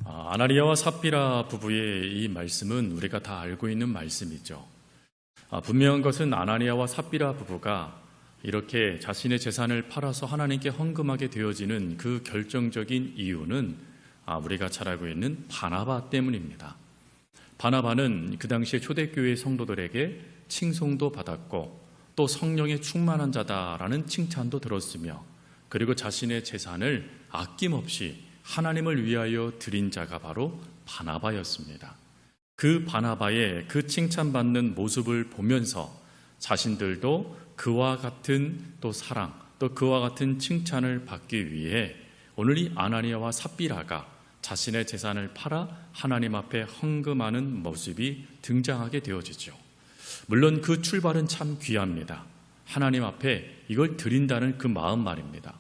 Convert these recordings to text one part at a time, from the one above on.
아나니아와 삽비라 부부의 이 말씀은 우리가 다 알고 있는 말씀이죠. 분명한 것은 아나니아와 삽비라 부부가 이렇게 자신의 재산을 팔아서 하나님께 헌금하게 되어지는 그 결정적인 이유는 우리가 잘 알고 있는 바나바 때문입니다. 바나바는 그 당시에 초대교회 성도들에게 칭송도 받았고 또 성령에 충만한 자다라는 칭찬도 들었으며, 그리고 자신의 재산을 아낌없이 하나님을 위하여 드린 자가 바로 바나바였습니다. 그 바나바의 그 칭찬받는 모습을 보면서 자신들도 그와 같은 또 사랑, 또 그와 같은 칭찬을 받기 위해 오늘 이 아나니아와 삽비라가 자신의 재산을 팔아 하나님 앞에 헌금하는 모습이 등장하게 되어지죠. 물론 그 출발은 참 귀합니다. 하나님 앞에 이걸 드린다는 그 마음 말입니다.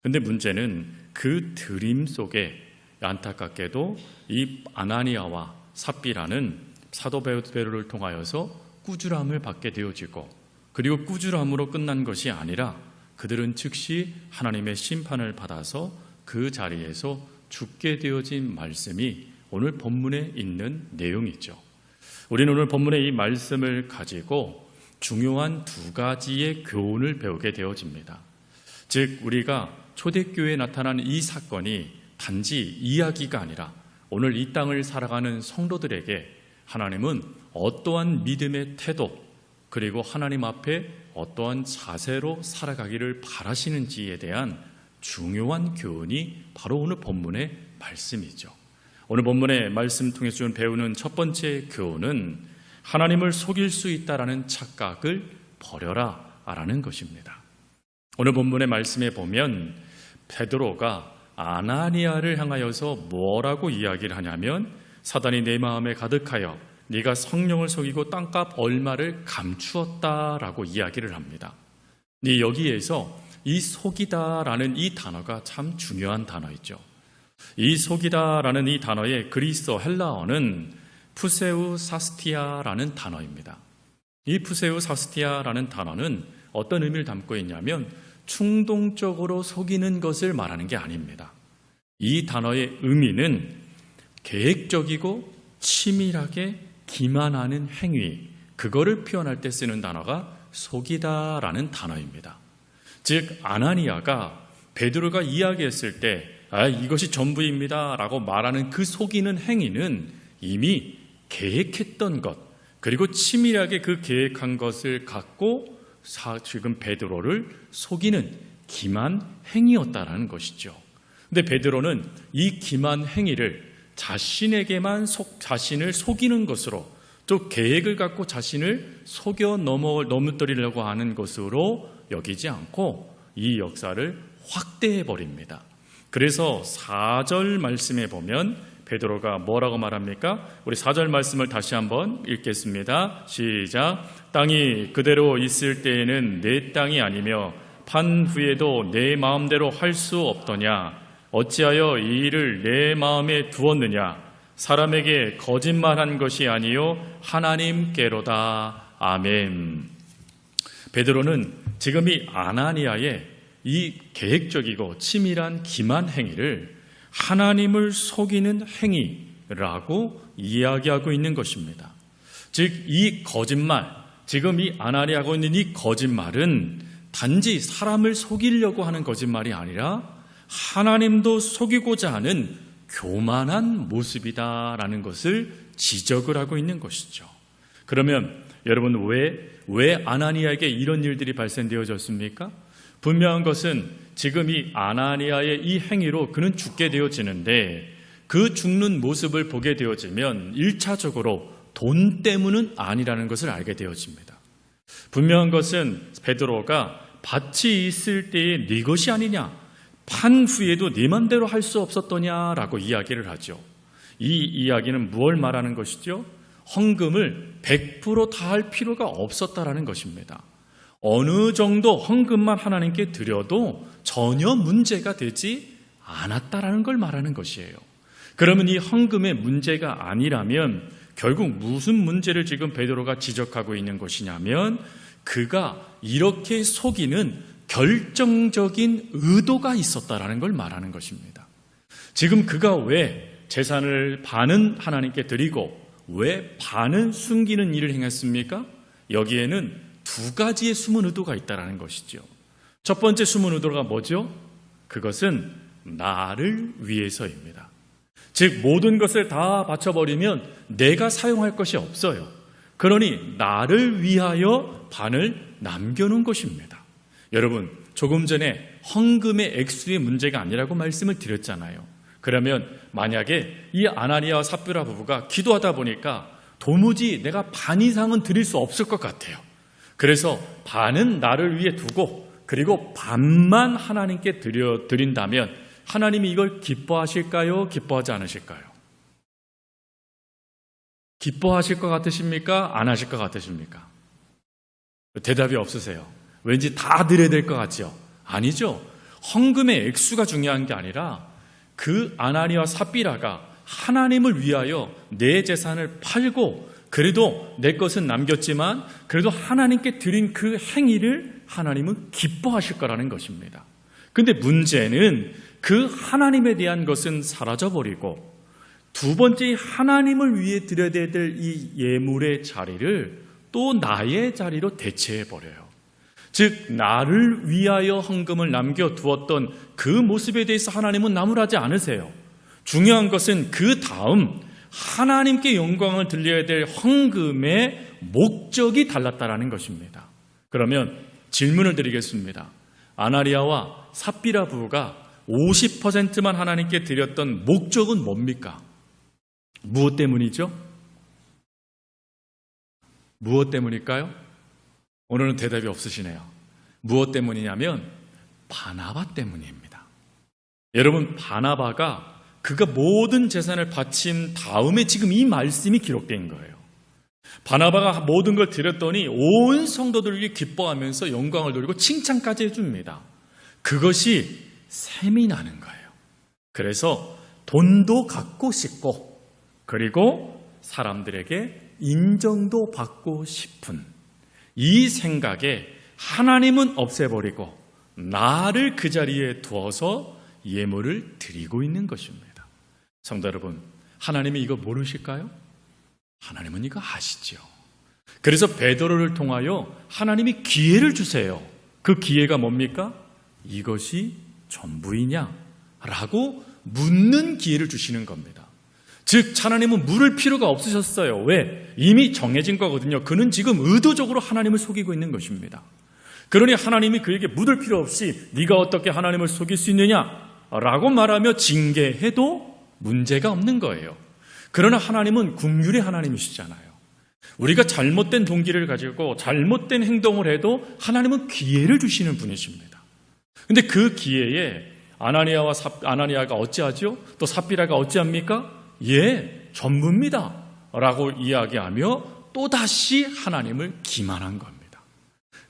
근데 문제는 그 드림 속에 안타깝게도 이 아나니아와 삽비라는 사도 베드로를 통하여서 꾸지람을 받게 되어지고, 그리고 꾸지람으로 끝난 것이 아니라 그들은 즉시 하나님의 심판을 받아서 그 자리에서 죽게 되어진 말씀이 오늘 본문에 있는 내용이죠. 우리는 오늘 본문의 이 말씀을 가지고 중요한 두 가지의 교훈을 배우게 되어집니다. 즉, 우리가 초대교회에 나타난 이 사건이 단지 이야기가 아니라 오늘 이 땅을 살아가는 성도들에게 하나님은 어떠한 믿음의 태도, 그리고 하나님 앞에 어떠한 자세로 살아가기를 바라시는지에 대한 중요한 교훈이 바로 오늘 본문의 말씀이죠. 오늘 본문의 말씀 통해서 배우는 첫 번째 교훈은 하나님을 속일 수 있다라는 착각을 버려라 라는 것입니다. 오늘 본문의 말씀에 보면 베드로가 아나니아를 향하여서 뭐라고 이야기를 하냐면, 사단이 내 마음에 가득하여 네가 성령을 속이고 땅값 얼마를 감추었다라고 이야기를 합니다. 여기에서 이 속이다라는 이 단어가 참 중요한 단어이죠. 이 속이다라는 이 단어의 그리스어 헬라어는 푸세우사스티아라는 단어입니다. 이 푸세우사스티아라는 단어는 어떤 의미를 담고 있냐면 충동적으로 속이는 것을 말하는 게 아닙니다. 이 단어의 의미는 계획적이고 치밀하게 기만하는 행위, 그거를 표현할 때 쓰는 단어가 속이다라는 단어입니다. 즉, 아나니아가 베드로가 이야기했을 때 이것이 전부입니다 라고 말하는 그 속이는 행위는 이미 계획했던 것, 그리고 치밀하게 그 계획한 것을 갖고 지금 베드로를 속이는 기만 행위였다라는 것이죠. 근데 베드로는 이 기만 행위를 자신에게만 자신을 속이는 것으로, 또 계획을 갖고 자신을 속여 넘어뜨리려고 하는 것으로 여기지 않고 이 역사를 확대해 버립니다. 그래서 4절 말씀에 보면 베드로가 뭐라고 말합니까? 우리 4절 말씀을 다시 한번 읽겠습니다. 시작. 땅이 그대로 있을 때에는 내 땅이 아니며 판 후에도 내 마음대로 할 수 없더냐? 어찌하여 이 일을 내 마음에 두었느냐? 사람에게 거짓말한 것이 아니요 하나님께로다. 아멘. 베드로는 지금 이 아나니아의 이 계획적이고 치밀한 기만 행위를 하나님을 속이는 행위라고 이야기하고 있는 것입니다. 즉, 이 거짓말, 지금 이 아나니아가 있는 이 거짓말은 단지 사람을 속이려고 하는 거짓말이 아니라 하나님도 속이고자 하는 교만한 모습이다라는 것을 지적을 하고 있는 것이죠. 그러면 여러분, 왜 아나니아에게 이런 일들이 발생되어졌습니까? 분명한 것은 지금 이 아나니아의 이 행위로 그는 죽게 되어지는데, 그 죽는 모습을 보게 되어지면 1차적으로 돈 때문은 아니라는 것을 알게 되어집니다. 분명한 것은 베드로가 밭이 있을 때의 네 것이 아니냐, 판 후에도 네 맘대로 할 수 없었더냐라고 이야기를 하죠. 이 이야기는 무엇을 말하는 것이죠? 헌금을 100% 다 할 필요가 없었다라는 것입니다. 어느 정도 헌금만 하나님께 드려도 전혀 문제가 되지 않았다라는 걸 말하는 것이에요. 그러면 이 헌금의 문제가 아니라면 결국 무슨 문제를 지금 베드로가 지적하고 있는 것이냐면, 그가 이렇게 속이는 결정적인 의도가 있었다라는 걸 말하는 것입니다. 지금 그가 왜 재산을 반은 하나님께 드리고 왜 반은 숨기는 일을 행했습니까? 여기에는 두 가지의 숨은 의도가 있다는 것이죠. 첫 번째 숨은 의도가 뭐죠? 그것은 나를 위해서입니다. 즉 모든 것을 다 바쳐버리면 내가 사용할 것이 없어요. 그러니 나를 위하여 반을 남겨놓은 것입니다. 여러분, 조금 전에 헌금의 액수의 문제가 아니라고 말씀을 드렸잖아요. 그러면 만약에 이 아나니아와 삽비라 부부가 기도하다 보니까 도무지 내가 반 이상은 드릴 수 없을 것 같아요. 그래서 반은 나를 위해 두고 그리고 반만 하나님께 드린다면 하나님이 이걸 기뻐하실까요? 기뻐하지 않으실까요? 기뻐하실 것 같으십니까? 안 하실 것 같으십니까? 대답이 없으세요. 왠지 다 드려야 될 것 같죠? 아니죠. 헌금의 액수가 중요한 게 아니라 그 아나니아와 삽비라가 하나님을 위하여 내 재산을 팔고 그래도 내 것은 남겼지만 그래도 하나님께 드린 그 행위를 하나님은 기뻐하실 거라는 것입니다. 근데 문제는 그 하나님에 대한 것은 사라져버리고 두 번째 하나님을 위해 드려야 될 이 예물의 자리를 또 나의 자리로 대체해버려요. 즉 나를 위하여 헌금을 남겨두었던 그 모습에 대해서 하나님은 나무라지 않으세요. 중요한 것은 그 다음 하나님께 영광을 들려야 될 헌금의 목적이 달랐다는 것입니다. 그러면 질문을 드리겠습니다. 아나니아와 삽비라 부부가 50%만 하나님께 드렸던 목적은 뭡니까? 무엇 때문이죠? 무엇 때문일까요? 오늘은 대답이 없으시네요. 무엇 때문이냐면 바나바 때문입니다. 여러분, 바나바가 그가 모든 재산을 바친 다음에 지금 이 말씀이 기록된 거예요. 바나바가 모든 걸 드렸더니 온 성도들이 기뻐하면서 영광을 돌리고 칭찬까지 해줍니다. 그것이 셈이 나는 거예요. 그래서 돈도 갖고 싶고 그리고 사람들에게 인정도 받고 싶은 이 생각에 하나님은 없애버리고 나를 그 자리에 두어서 예물을 드리고 있는 것입니다. 성도 여러분, 하나님이 이거 모르실까요? 하나님은 이거 아시죠. 그래서 베드로를 통하여 하나님이 기회를 주세요. 그 기회가 뭡니까? 이것이 전부이냐? 라고 묻는 기회를 주시는 겁니다. 즉 하나님은 물을 필요가 없으셨어요. 왜? 이미 정해진 거거든요. 그는 지금 의도적으로 하나님을 속이고 있는 것입니다. 그러니 하나님이 그에게 묻을 필요 없이 네가 어떻게 하나님을 속일 수 있느냐라고 말하며 징계해도 문제가 없는 거예요. 그러나 하나님은 긍휼의 하나님이시잖아요. 우리가 잘못된 동기를 가지고 잘못된 행동을 해도 하나님은 기회를 주시는 분이십니다. 근데 그 기회에 아나니아가 어찌하죠? 또 삽비라가 어찌합니까? 예, 전부입니다 라고 이야기하며 또다시 하나님을 기만한 겁니다.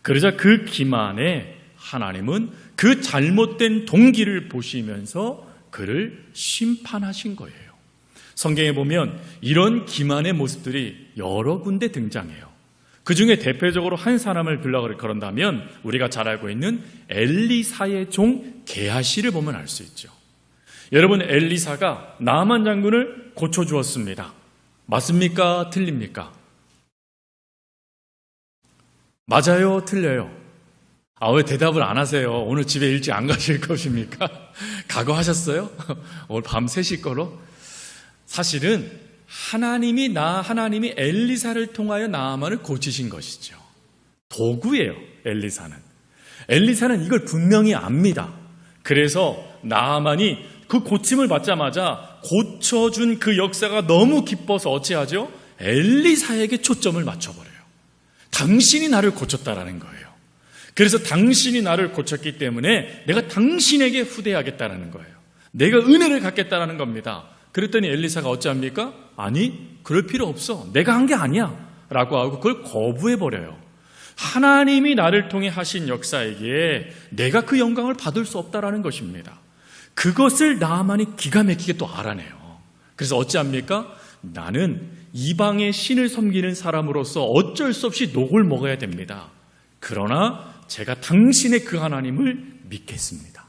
그러자 그 기만에 하나님은 그 잘못된 동기를 보시면서 그를 심판하신 거예요. 성경에 보면 이런 기만의 모습들이 여러 군데 등장해요. 그 중에 대표적으로 한 사람을 그런다면 우리가 잘 알고 있는 엘리사의 종 게하시를 보면 알 수 있죠. 여러분, 엘리사가 나만 장군을 고쳐주었습니다. 맞습니까? 틀립니까? 맞아요? 틀려요? 왜 대답을 안 하세요? 오늘 집에 일찍 안 가실 것입니까? 각오하셨어요? 오늘 밤 새실 거로? 사실은 하나님이 엘리사를 통하여 나아만을 고치신 것이죠. 도구예요, 엘리사는 이걸 분명히 압니다. 그래서 나아만이 그 고침을 받자마자 고쳐준 그 역사가 너무 기뻐서 어찌하죠? 엘리사에게 초점을 맞춰버려요. 당신이 나를 고쳤다라는 거예요. 그래서 당신이 나를 고쳤기 때문에 내가 당신에게 후대하겠다라는 거예요. 내가 은혜를 갖겠다라는 겁니다. 그랬더니 엘리사가 어찌합니까? 아니, 그럴 필요 없어. 내가 한 게 아니야 라고 하고 그걸 거부해버려요. 하나님이 나를 통해 하신 역사에게 내가 그 영광을 받을 수 없다라는 것입니다. 그것을 나아만이 기가 막히게 또 알아내요. 그래서 어찌합니까? 나는 이방의 신을 섬기는 사람으로서 어쩔 수 없이 녹을 먹어야 됩니다. 그러나 제가 당신의 그 하나님을 믿겠습니다.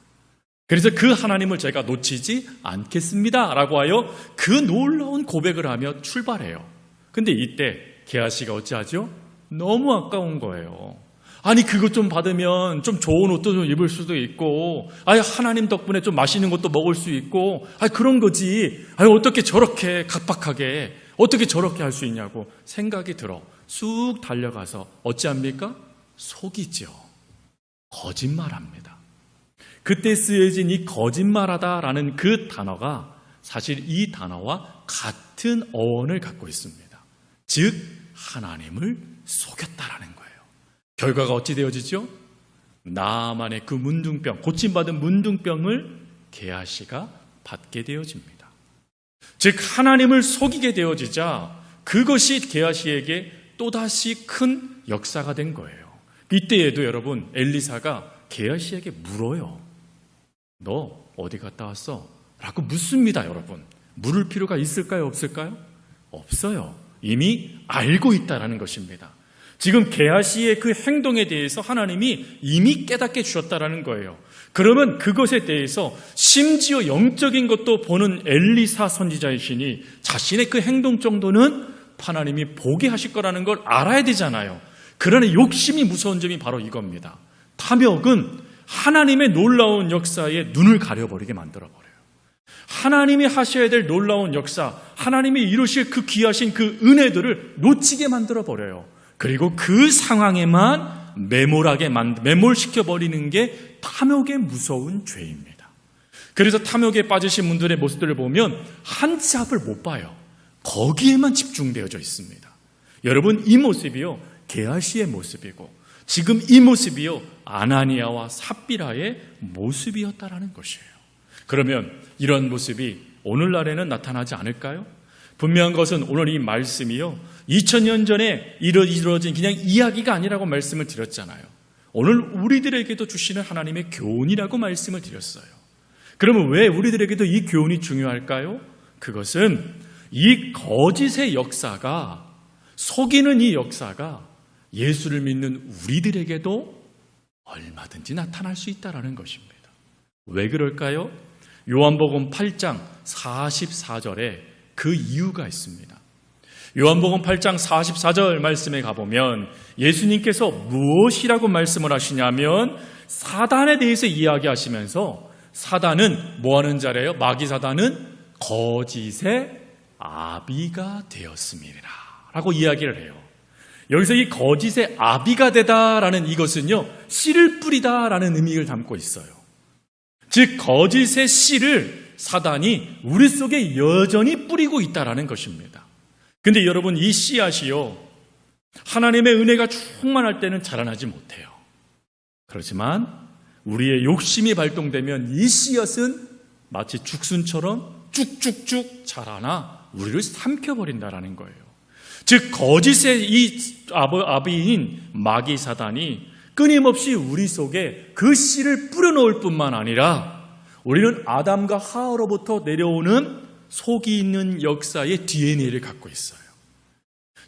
그래서 그 하나님을 제가 놓치지 않겠습니다 라고 하여 그 놀라운 고백을 하며 출발해요. 근데 이때 게하시가 어찌하죠? 너무 아까운 거예요. 아니 그것 좀 받으면 좀 좋은 옷도 좀 입을 수도 있고, 아니 하나님 덕분에 좀 맛있는 것도 먹을 수 있고, 아니 그런 거지. 아니 어떻게 저렇게 각박하게 어떻게 저렇게 할 수 있냐고 생각이 들어 쑥 달려가서 어찌합니까? 속이죠. 거짓말합니다. 그때 쓰여진 이 거짓말하다라는 그 단어가 사실 이 단어와 같은 어원을 갖고 있습니다. 즉 하나님을 속였다라는 거예요. 결과가 어찌 되어지죠? 나만의 그 문둥병, 고침받은 문둥병을 게하시가 받게 되어집니다. 즉 하나님을 속이게 되어지자 그것이 게하시에게 또다시 큰 역사가 된 거예요. 이때에도 여러분 엘리사가 게하시에게 물어요. 너 어디 갔다 왔어? 라고 묻습니다. 여러분 물을 필요가 있을까요? 없을까요? 없어요. 이미 알고 있다는 것입니다. 지금 게하시의 그 행동에 대해서 하나님이 이미 깨닫게 주셨다는 거예요. 그러면 그것에 대해서 심지어 영적인 것도 보는 엘리사 선지자이시니 자신의 그 행동 정도는 하나님이 보게 하실 거라는 걸 알아야 되잖아요. 그러나 욕심이 무서운 점이 바로 이겁니다. 탐욕은 하나님의 놀라운 역사에 눈을 가려버리게 만들어버려요. 하나님이 하셔야 될 놀라운 역사, 하나님이 이루실 그 귀하신 그 은혜들을 놓치게 만들어버려요. 그리고 그 상황에만 매몰시켜버리는 게 탐욕의 무서운 죄입니다. 그래서 탐욕에 빠지신 분들의 모습들을 보면 한 치 앞을 못 봐요. 거기에만 집중되어져 있습니다. 여러분 이 모습이요 게하시의 모습이고 지금 이 모습이요 아나니아와 삽비라의 모습이었다라는 것이에요. 그러면 이런 모습이 오늘날에는 나타나지 않을까요? 분명한 것은 오늘 이 말씀이요 2000년 전에 이루어진 그냥 이야기가 아니라고 말씀을 드렸잖아요. 오늘 우리들에게도 주시는 하나님의 교훈이라고 말씀을 드렸어요. 그러면 왜 우리들에게도 이 교훈이 중요할까요? 그것은 이 거짓의 역사가, 속이는 이 역사가 예수를 믿는 우리들에게도 얼마든지 나타날 수 있다는 것입니다. 왜 그럴까요? 요한복음 8장 44절에 그 이유가 있습니다. 요한복음 8장 44절 말씀에 가보면 예수님께서 무엇이라고 말씀을 하시냐면 사단에 대해서 이야기하시면서 사단은 뭐하는 자래요? 마귀 사단은 거짓의 아비가 되었음이라 라고 이야기를 해요. 여기서 이 거짓의 아비가 되다라는 이것은요 씨를 뿌리다라는 의미를 담고 있어요. 즉 거짓의 씨를 사단이 우리 속에 여전히 뿌리고 있다라는 것입니다. 근데 여러분 이 씨앗이요 하나님의 은혜가 충만할 때는 자라나지 못해요. 그렇지만 우리의 욕심이 발동되면 이 씨앗은 마치 죽순처럼 쭉쭉쭉 자라나 우리를 삼켜버린다라는 거예요. 즉 거짓의 이 아비인 마귀 사단이 끊임없이 우리 속에 그 씨를 뿌려놓을 뿐만 아니라 우리는 아담과 하와로부터 내려오는 속이 있는 역사의 DNA를 갖고 있어요.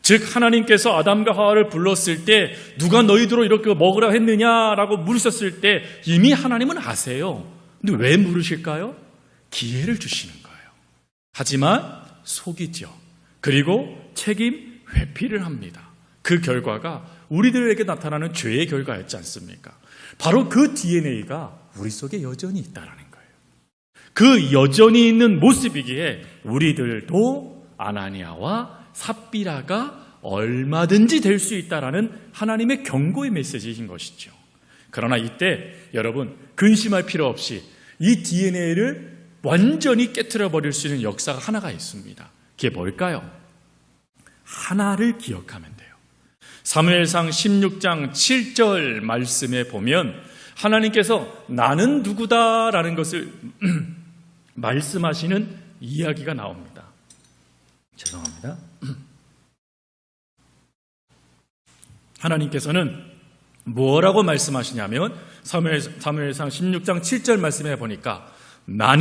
즉 하나님께서 아담과 하와를 불렀을 때 누가 너희들로 이렇게 먹으라 했느냐라고 물으셨을 때 이미 하나님은 아세요. 근데 왜 물으실까요? 기회를 주시는 거예요. 하지만 속이죠. 그리고 책임 회피를 합니다. 그 결과가 우리들에게 나타나는 죄의 결과였지 않습니까? 바로 그 DNA가 우리 속에 여전히 있다는 거예요. 그 여전히 있는 모습이기에 우리들도 아나니아와 삽비라가 얼마든지 될 수 있다라는 하나님의 경고의 메시지인 것이죠. 그러나 이때 여러분 근심할 필요 없이 이 DNA를 완전히 깨트려 버릴 수 있는 역사가 하나가 있습니다. 그게 뭘까요? 하나를 기억하면 돼요. 사무엘상 16장 7절 말씀에 보면 하나님께서 나는 누구다라는 것을 말씀하시는 이야기가 나옵니다. 죄송합니다. 하나님께서는 뭐라고 말씀하시냐면 사무엘상 16장 7절 말씀에 보니까 나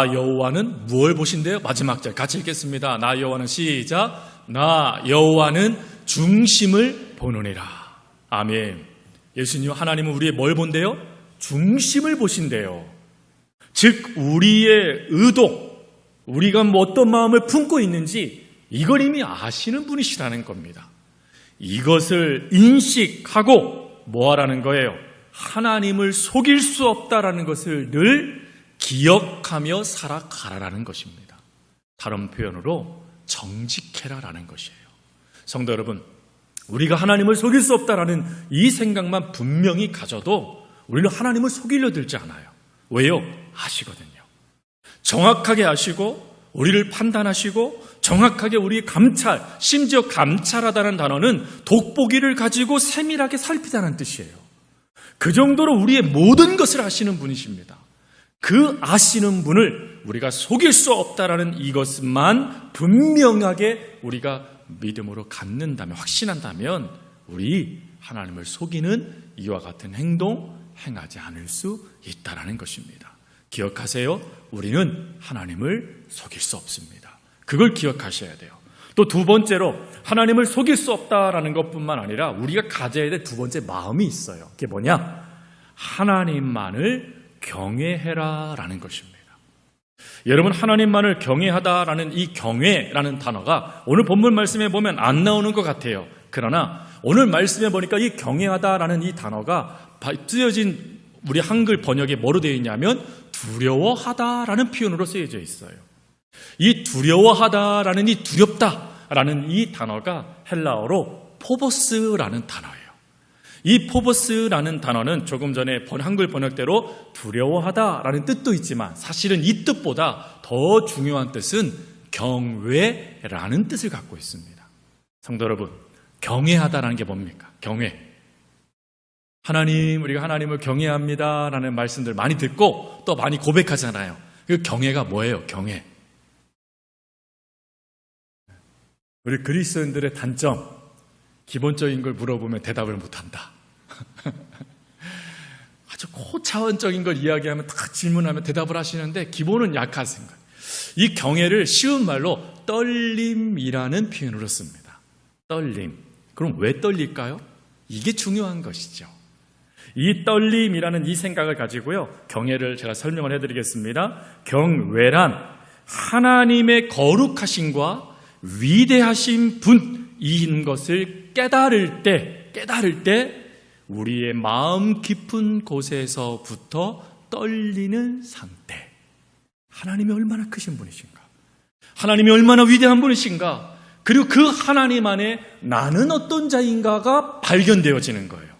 여호와는 무엇을 보신대요? 마지막 절 같이 읽겠습니다. 나 여호와는 시작. 나 여호와는 중심을 보느니라. 아멘. 예수님 하나님은 우리의 뭘 본대요? 중심을 보신대요. 즉 우리의 의도, 우리가 어떤 마음을 품고 있는지 이걸 이미 아시는 분이시라는 겁니다. 이것을 인식하고 뭐 하라는 거예요? 하나님을 속일 수 없다라는 것을 늘 기억하며 살아가라라는 것입니다. 다른 표현으로 정직해라라는 것이에요. 성도 여러분, 우리가 하나님을 속일 수 없다라는 이 생각만 분명히 가져도 우리는 하나님을 속이려 들지 않아요. 왜요? 아시거든요. 정확하게 아시고 우리를 판단하시고 정확하게 우리 감찰, 심지어 감찰하다는 단어는 돋보기를 가지고 세밀하게 살피다는 뜻이에요. 그 정도로 우리의 모든 것을 아시는 분이십니다. 그 아시는 분을 우리가 속일 수 없다라는 이것만 분명하게 우리가 믿음으로 갖는다면, 확신한다면 우리 하나님을 속이는 이와 같은 행동 행하지 않을 수 있다라는 것입니다. 기억하세요. 우리는 하나님을 속일 수 없습니다. 그걸 기억하셔야 돼요. 또 두 번째로 하나님을 속일 수 없다라는 것뿐만 아니라 우리가 가져야 될 두 번째 마음이 있어요. 그게 뭐냐? 하나님만을 경외해라라는 것입니다. 여러분, 하나님만을 경외하다라는 이 경외라는 단어가 오늘 본문 말씀에 보면 안 나오는 것 같아요. 그러나 오늘 말씀에 보니까 이 경외하다라는 이 단어가 쓰여진 우리 한글 번역에 뭐로 되어 있냐면 두려워하다라는 표현으로 쓰여져 있어요. 이 두려워하다라는 이 두렵다라는 이 단어가 헬라어로 포보스라는 단어예요. 이 포보스라는 단어는 조금 전에 한글 번역대로 두려워하다라는 뜻도 있지만 사실은 이 뜻보다 더 중요한 뜻은 경외라는 뜻을 갖고 있습니다. 성도 여러분, 경외하다라는 게 뭡니까? 경외. 하나님, 우리가 하나님을 경외합니다라는 말씀들 많이 듣고 또 많이 고백하잖아요. 그 경외가 뭐예요? 경외. 우리 그리스도인들의 단점, 기본적인 걸 물어보면 대답을 못한다. 아주 고차원적인 걸 이야기하면 딱 질문하면 대답을 하시는데 기본은 약하신 거예요. 이 경외를 쉬운 말로 떨림이라는 표현으로 씁니다. 떨림. 그럼 왜 떨릴까요? 이게 중요한 것이죠. 이 떨림이라는 이 생각을 가지고요, 경외를 제가 설명을 해드리겠습니다. 경외란 하나님의 거룩하심과 위대하신 분인 것을 깨달을 때 우리의 마음 깊은 곳에서부터 떨리는 상태. 하나님이 얼마나 크신 분이신가? 하나님이 얼마나 위대한 분이신가? 그리고 그 하나님 안에 나는 어떤 자인가가 발견되어지는 거예요.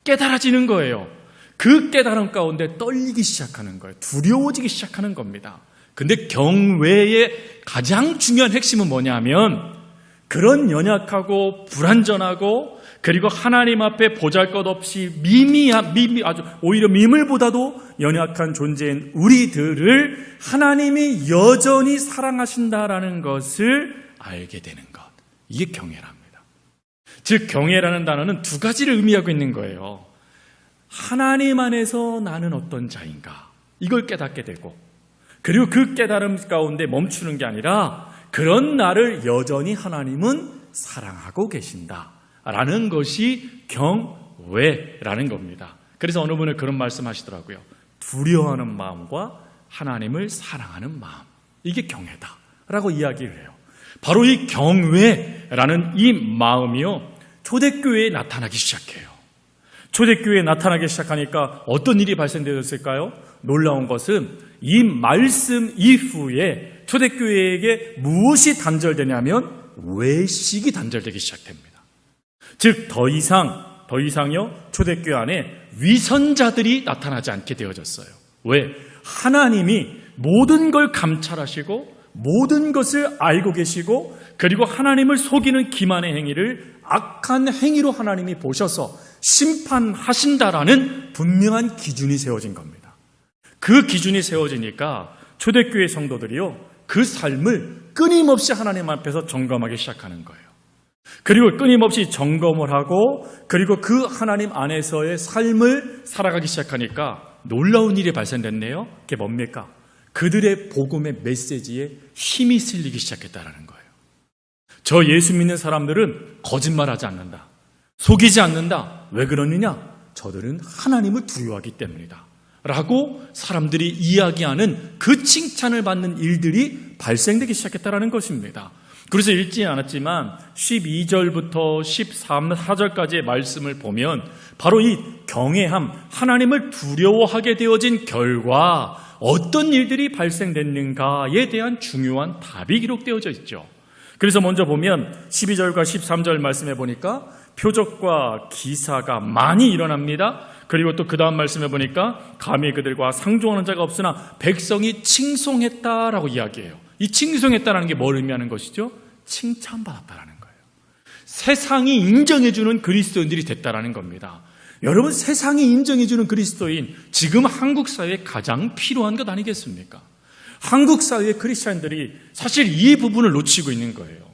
깨달아지는 거예요. 그 깨달음 가운데 떨리기 시작하는 거예요. 두려워지기 시작하는 겁니다. 근데 경외의 가장 중요한 핵심은 뭐냐면 그런 연약하고 불완전하고 그리고 하나님 앞에 보잘것없이 아주 오히려 미물보다도 연약한 존재인 우리들을 하나님이 여전히 사랑하신다라는 것을 알게 되는 것. 이게 경외랍니다. 즉 경외라는 단어는 두 가지를 의미하고 있는 거예요. 하나님 안에서 나는 어떤 자인가, 이걸 깨닫게 되고, 그리고 그 깨달음 가운데 멈추는 게 아니라 그런 나를 여전히 하나님은 사랑하고 계신다라는 것이 경외라는 겁니다. 그래서 어느 분은 그런 말씀하시더라고요. 두려워하는 마음과 하나님을 사랑하는 마음, 이게 경외다라고 이야기를 해요. 바로 이 경외라는 이 마음이요, 초대교회에 나타나기 시작해요. 초대교회에 나타나기 시작하니까 어떤 일이 발생되었을까요? 놀라운 것은 이 말씀 이후에 초대교회에게 무엇이 단절되냐면 외식이 단절되기 시작됩니다. 즉 더 이상요 초대교회 안에 위선자들이 나타나지 않게 되어졌어요. 왜? 하나님이 모든 걸 감찰하시고 모든 것을 알고 계시고 그리고 하나님을 속이는 기만의 행위를 악한 행위로 하나님이 보셔서 심판하신다라는 분명한 기준이 세워진 겁니다. 그 기준이 세워지니까 초대교회 성도들이요, 그 삶을 끊임없이 하나님 앞에서 점검하기 시작하는 거예요. 그리고 끊임없이 점검을 하고 그리고 그 하나님 안에서의 삶을 살아가기 시작하니까 놀라운 일이 발생됐네요. 그게 뭡니까? 그들의 복음의 메시지에 힘이 실리기 시작했다는 거예요. 저 예수 믿는 사람들은 거짓말하지 않는다, 속이지 않는다. 왜 그러느냐? 저들은 하나님을 두려워하기 때문이다 라고 사람들이 이야기하는 그 칭찬을 받는 일들이 발생되기 시작했다는 것입니다. 그래서 읽지 않았지만 12절부터 14절까지의 말씀을 보면 바로 이 경외함, 하나님을 두려워하게 되어진 결과 어떤 일들이 발생됐는가에 대한 중요한 답이 기록되어져 있죠. 그래서 먼저 보면 12절과 13절 말씀해 보니까 표적과 기사가 많이 일어납니다. 그리고 또 그 다음 말씀해 보니까 감히 그들과 상종하는 자가 없으나 백성이 칭송했다라고 이야기해요. 이 칭송했다라는 게 뭘 의미하는 것이죠? 칭찬받았다라는 거예요. 세상이 인정해주는 그리스도인들이 됐다라는 겁니다. 여러분, 세상이 인정해주는 그리스도인, 지금 한국 사회에 가장 필요한 것 아니겠습니까? 한국 사회의 크리스찬들이 사실 이 부분을 놓치고 있는 거예요.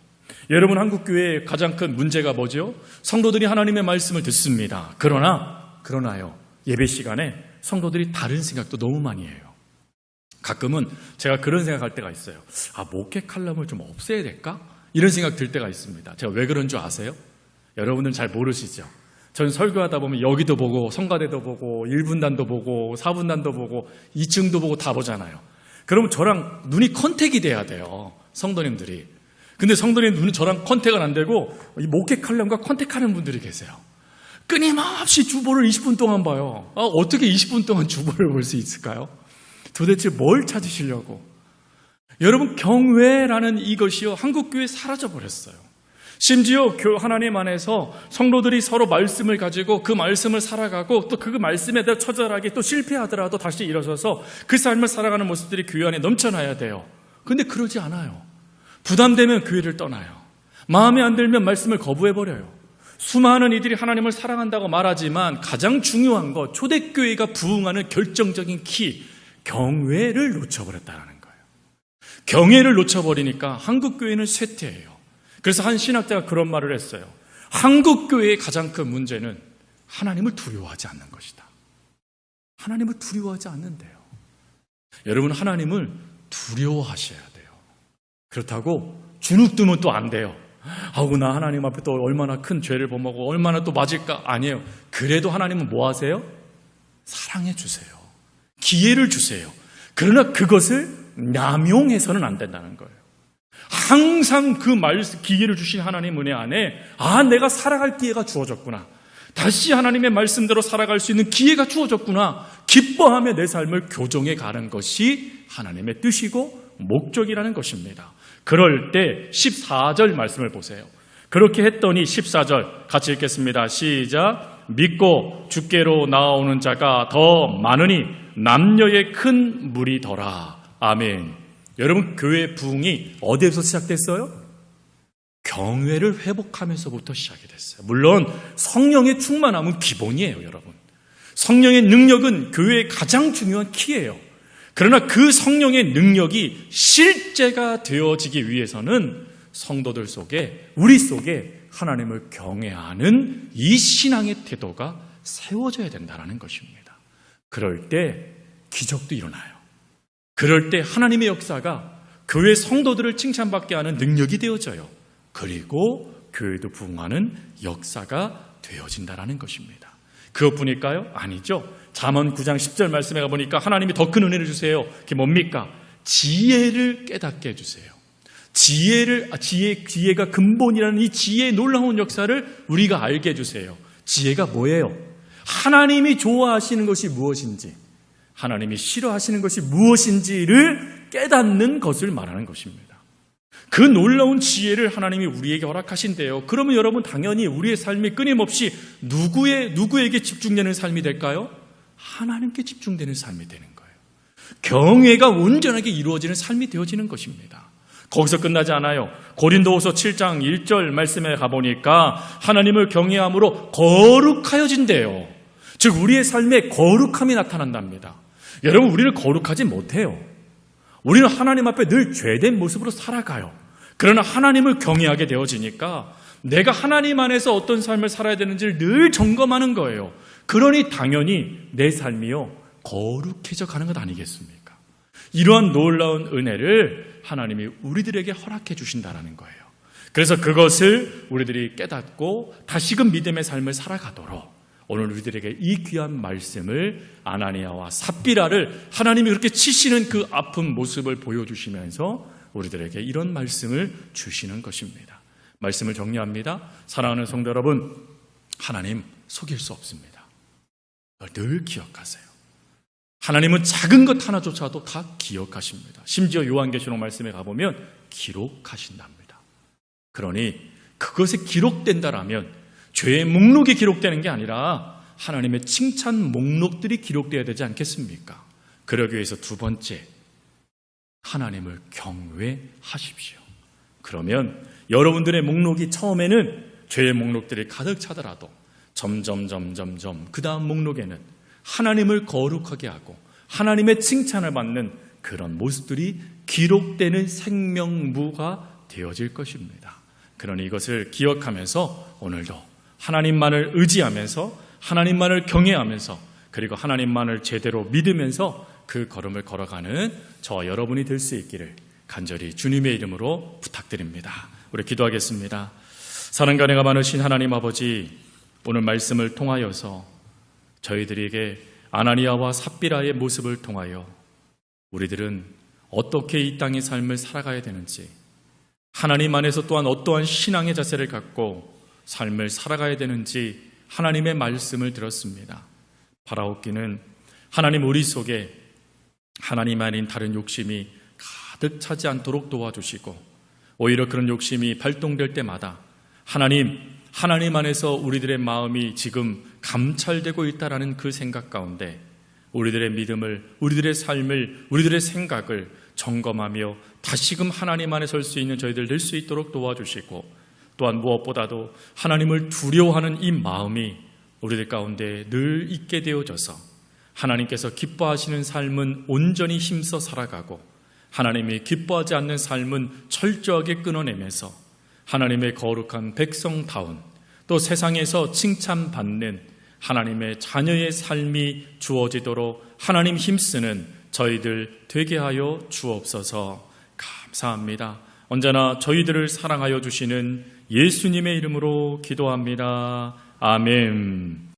여러분, 한국 교회의 가장 큰 문제가 뭐죠? 성도들이 하나님의 말씀을 듣습니다. 그러나요, 예배 시간에 성도들이 다른 생각도 너무 많이 해요. 가끔은 제가 그런 생각할 때가 있어요. 목회 칼럼을 좀 없애야 될까? 이런 생각 들 때가 있습니다. 제가 왜 그런 줄 아세요? 여러분들은 잘 모르시죠? 저는 설교하다 보면 여기도 보고 성가대도 보고 1분단도 보고 4분단도 보고 2층도 보고 다 보잖아요. 그러면 저랑 눈이 컨택이 돼야 돼요, 성도님들이. 근데 성도님 눈은 저랑 컨택은 안 되고 이 목회 칼럼과 컨택하는 분들이 계세요. 끊임없이 주보를 20분 동안 봐요. 어떻게 20분 동안 주보를 볼 수 있을까요? 도대체 뭘 찾으시려고? 여러분, 경외라는 이것이요, 한국교회에 사라져버렸어요. 심지어 하나님 안에서 성도들이 서로 말씀을 가지고 그 말씀을 살아가고 또 그 말씀에 대해 처절하게 또 실패하더라도 다시 일어서서 그 삶을 살아가는 모습들이 교회 안에 넘쳐나야 돼요. 근데 그러지 않아요. 부담되면 교회를 떠나요. 마음에 안 들면 말씀을 거부해버려요. 수많은 이들이 하나님을 사랑한다고 말하지만 가장 중요한 것, 초대교회가 부응하는 결정적인 키, 경외를 놓쳐버렸다는 거예요. 경외를 놓쳐버리니까 한국교회는 쇠퇴해요. 그래서 한 신학자가 그런 말을 했어요. 한국교회의 가장 큰 문제는 하나님을 두려워하지 않는 것이다. 하나님을 두려워하지 않는데요. 여러분, 하나님을 두려워하셔야 돼요. 그렇다고 주눅 들면 또 안 돼요. 나 하나님 앞에 또 얼마나 큰 죄를 범하고 얼마나 또 맞을까? 아니에요. 그래도 하나님은 뭐 하세요? 사랑해 주세요. 기회를 주세요. 그러나 그것을 남용해서는 안 된다는 거예요. 항상 그 기회를 주신 하나님 은혜 안에 내가 살아갈 기회가 주어졌구나. 다시 하나님의 말씀대로 살아갈 수 있는 기회가 주어졌구나. 기뻐하며 내 삶을 교정해 가는 것이 하나님의 뜻이고 목적이라는 것입니다. 그럴 때 14절 말씀을 보세요. 그렇게 했더니 14절 같이 읽겠습니다. 시작. 믿고 주께로 나아오는 자가 더 많으니 남녀의 큰 무리더라. 아멘. 여러분, 교회 부흥이 어디에서 시작됐어요? 경외를 회복하면서부터 시작이 됐어요. 물론 성령의 충만함은 기본이에요, 여러분. 성령의 능력은 교회의 가장 중요한 키예요. 그러나 그 성령의 능력이 실제가 되어지기 위해서는 성도들 속에, 우리 속에 하나님을 경외하는 이 신앙의 태도가 세워져야 된다는 것입니다. 그럴 때 기적도 일어나요. 그럴 때 하나님의 역사가 교회 성도들을 칭찬받게 하는 능력이 되어져요. 그리고 교회도 부흥하는 역사가 되어진다는 것입니다. 그것뿐일까요? 아니죠. 잠언 9장 10절 말씀에 가보니까 하나님이 더 큰 은혜를 주세요. 그게 뭡니까? 지혜를 깨닫게 해주세요. 지혜가 근본이라는 이 지혜의 놀라운 역사를 우리가 알게 해주세요. 지혜가 뭐예요? 하나님이 좋아하시는 것이 무엇인지, 하나님이 싫어하시는 것이 무엇인지를 깨닫는 것을 말하는 것입니다. 그 놀라운 지혜를 하나님이 우리에게 허락하신대요. 그러면 여러분, 당연히 우리의 삶이 끊임없이 누구에게 집중되는 삶이 될까요? 하나님께 집중되는 삶이 되는 거예요. 경외가 온전하게 이루어지는 삶이 되어지는 것입니다. 거기서 끝나지 않아요. 고린도후서 7장 1절 말씀에 가보니까 하나님을 경외함으로 거룩하여진대요. 즉 우리의 삶에 거룩함이 나타난답니다. 여러분, 우리는 거룩하지 못해요. 우리는 하나님 앞에 늘 죄된 모습으로 살아가요. 그러나 하나님을 경외하게 되어지니까 내가 하나님 안에서 어떤 삶을 살아야 되는지를 늘 점검하는 거예요. 그러니 당연히 내 삶이요, 거룩해져 가는 것 아니겠습니까? 이러한 놀라운 은혜를 하나님이 우리들에게 허락해 주신다는 거예요. 그래서 그것을 우리들이 깨닫고 다시금 믿음의 삶을 살아가도록 오늘 우리들에게 이 귀한 말씀을 아나니아와 삽비라를 하나님이 그렇게 치시는 그 아픈 모습을 보여주시면서 우리들에게 이런 말씀을 주시는 것입니다. 말씀을 정리합니다. 사랑하는 성도 여러분, 하나님 속일 수 없습니다. 늘 기억하세요. 하나님은 작은 것 하나조차도 다 기억하십니다. 심지어 요한계시록 말씀에 가보면 기록하신답니다. 그러니 그것이 기록된다라면 죄의 목록이 기록되는 게 아니라 하나님의 칭찬 목록들이 기록되어야 되지 않겠습니까? 그러기 위해서 두 번째, 하나님을 경외하십시오. 그러면 여러분들의 목록이 처음에는 죄의 목록들이 가득 차더라도 점점 그 다음 목록에는 하나님을 거룩하게 하고 하나님의 칭찬을 받는 그런 모습들이 기록되는 생명부가 되어질 것입니다. 그러니 이것을 기억하면서 오늘도 하나님만을 의지하면서 하나님만을 경외하면서 그리고 하나님만을 제대로 믿으면서 그 걸음을 걸어가는 저와 여러분이 될 수 있기를 간절히 주님의 이름으로 부탁드립니다. 우리 기도하겠습니다. 사랑과 은혜가 많으신 하나님 아버지, 오늘 말씀을 통하여서 저희들에게 아나니아와 삽비라의 모습을 통하여 우리들은 어떻게 이 땅의 삶을 살아가야 되는지, 하나님 안에서 또한 어떠한 신앙의 자세를 갖고 삶을 살아가야 되는지 하나님의 말씀을 들었습니다. 바라옵기는 하나님 우리 속에 하나님 아닌 다른 욕심이 가득 차지 않도록 도와주시고, 오히려 그런 욕심이 발동될 때마다 하나님 안에서 우리들의 마음이 지금 감찰되고 있다라는 그 생각 가운데 우리들의 믿음을, 우리들의 삶을, 우리들의 생각을 점검하며 다시금 하나님 안에 설 수 있는 저희들 될 수 있도록 도와주시고, 또한 무엇보다도 하나님을 두려워하는 이 마음이 우리들 가운데 늘 있게 되어져서 하나님께서 기뻐하시는 삶은 온전히 힘써 살아가고 하나님이 기뻐하지 않는 삶은 철저하게 끊어내면서 하나님의 거룩한 백성다운, 또 세상에서 칭찬받는 하나님의 자녀의 삶이 주어지도록 하나님 힘쓰는 저희들 되게 하여 주옵소서. 감사합니다. 언제나 저희들을 사랑하여 주시는 예수님의 이름으로 기도합니다. 아멘.